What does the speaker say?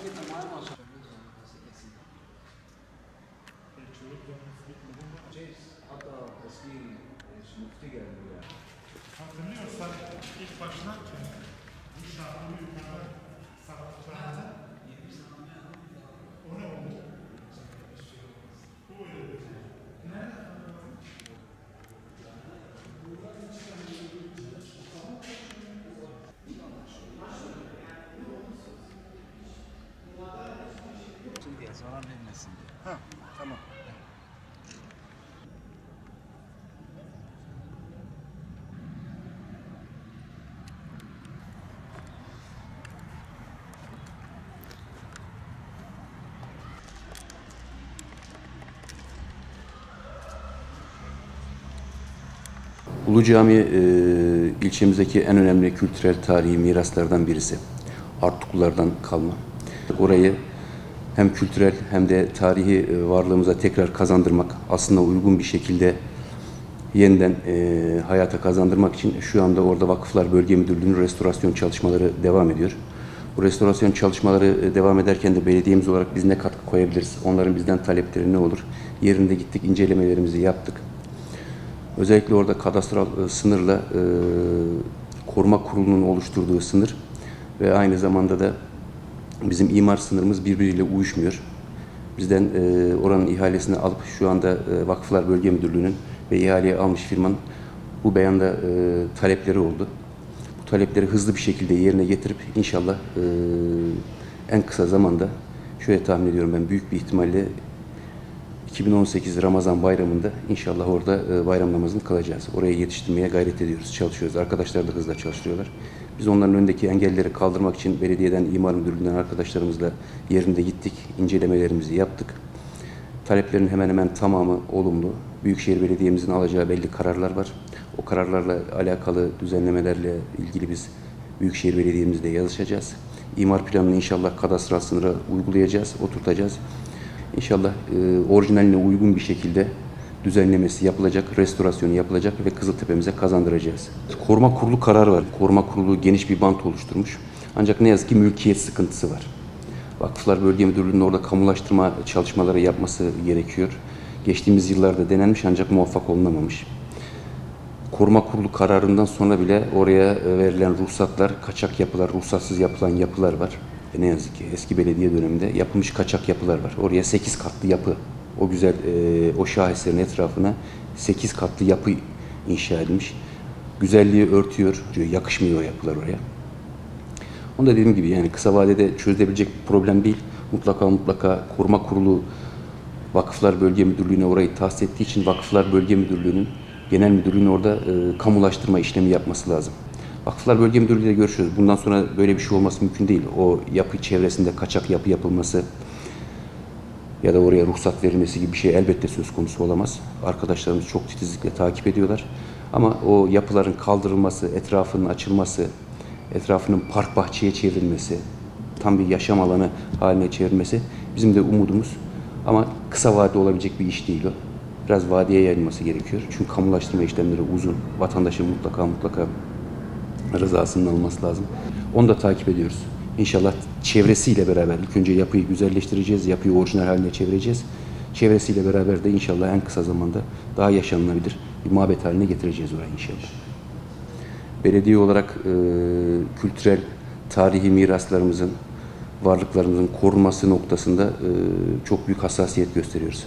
Hatta eski müftü geldi ya. Hatırlıyorsan ilk başlarken bu şarkıyı yukarıda sattıklarında o ne oldu? Bu öyle dedi. Diye zarar vermesin diye. Ha, tamam. Ulu Cami ilçemizdeki en önemli kültürel tarihi miraslardan birisi. Artuklulardan kalma. Orayı hem kültürel hem de tarihi varlığımıza tekrar kazandırmak, aslında uygun bir şekilde yeniden hayata kazandırmak için şu anda orada Vakıflar Bölge Müdürlüğü'nün restorasyon çalışmaları devam ediyor. Bu restorasyon çalışmaları devam ederken de belediyemiz olarak biz ne katkı koyabiliriz? Onların bizden talepleri ne olur? Yerinde gittik, incelemelerimizi yaptık. Özellikle orada kadastral sınırla koruma kurulunun oluşturduğu sınır ve aynı zamanda da bizim imar sınırımız birbiriyle uyuşmuyor. Bizden oranın ihalesini alıp şu anda Vakıflar Bölge Müdürlüğü'nün ve ihaleye almış firmanın bu beyanda talepleri oldu. Bu talepleri hızlı bir şekilde yerine getirip inşallah en kısa zamanda, şöyle tahmin ediyorum ben, büyük bir ihtimalle 2018 Ramazan bayramında inşallah orada bayram namazını kılacağız. Oraya yetiştirmeye gayret ediyoruz, çalışıyoruz. Arkadaşlar da hızla çalıştırıyorlar. Biz onların önündeki engelleri kaldırmak için belediyeden, imar müdürlüğünden arkadaşlarımızla yerinde gittik, incelemelerimizi yaptık. Taleplerin hemen hemen tamamı olumlu. Büyükşehir Belediye'mizin alacağı belli kararlar var. O kararlarla alakalı düzenlemelerle ilgili biz Büyükşehir Belediye'mizle yazışacağız. İmar planını inşallah kadastral sınıra uygulayacağız, oturtacağız. İnşallah orijinaline uygun bir şekilde düzenlemesi yapılacak, restorasyonu yapılacak ve Kızıltepe'mize kazandıracağız. Koruma Kurulu kararı var. Koruma Kurulu geniş bir bant oluşturmuş. Ancak ne yazık ki mülkiyet sıkıntısı var. Vakıflar Bölge Müdürlüğü'nün orada kamulaştırma çalışmaları yapması gerekiyor. Geçtiğimiz yıllarda denenmiş ancak muvaffak olunamamış. Koruma Kurulu kararından sonra bile oraya verilen ruhsatlar, kaçak yapılar, ruhsatsız yapılan yapılar var. Ne yazık ki eski belediye döneminde yapılmış kaçak yapılar var. Oraya 8 katlı yapı, o güzel, o şaheserin etrafına 8 katlı yapı inşa edilmiş. Güzelliği örtüyor, yakışmıyor o yapılar oraya. Onu da dediğim gibi yani kısa vadede çözülebilecek bir problem değil. Mutlaka Koruma Kurulu Vakıflar Bölge Müdürlüğü'ne orayı tahsis ettiği için Vakıflar Bölge Müdürlüğü'nün genel müdürlüğünün orada kamulaştırma işlemi yapması lazım. Vakıflar Bölge Müdürlüğü ile görüşüyoruz. Bundan sonra böyle bir şey olması mümkün değil. O yapı çevresinde kaçak yapı yapılması ya da oraya ruhsat verilmesi gibi bir şey elbette söz konusu olamaz. Arkadaşlarımız çok titizlikle takip ediyorlar. Ama o yapıların kaldırılması, etrafının açılması, etrafının park bahçeye çevrilmesi, tam bir yaşam alanı haline çevrilmesi bizim de umudumuz. Ama kısa vadede olabilecek bir iş değil o. Biraz vadeye yayılması gerekiyor. Çünkü kamulaştırma işlemleri uzun. Vatandaşın mutlaka rızasının alması lazım. Onu da takip ediyoruz. İnşallah çevresiyle beraber ilk önce yapıyı güzelleştireceğiz, yapıyı orijinal haline çevireceğiz. Çevresiyle beraber de inşallah en kısa zamanda daha yaşanılabilir bir mabet haline getireceğiz orayı inşallah. Belediye olarak kültürel, tarihi miraslarımızın, varlıklarımızın korunması noktasında çok büyük hassasiyet gösteriyoruz.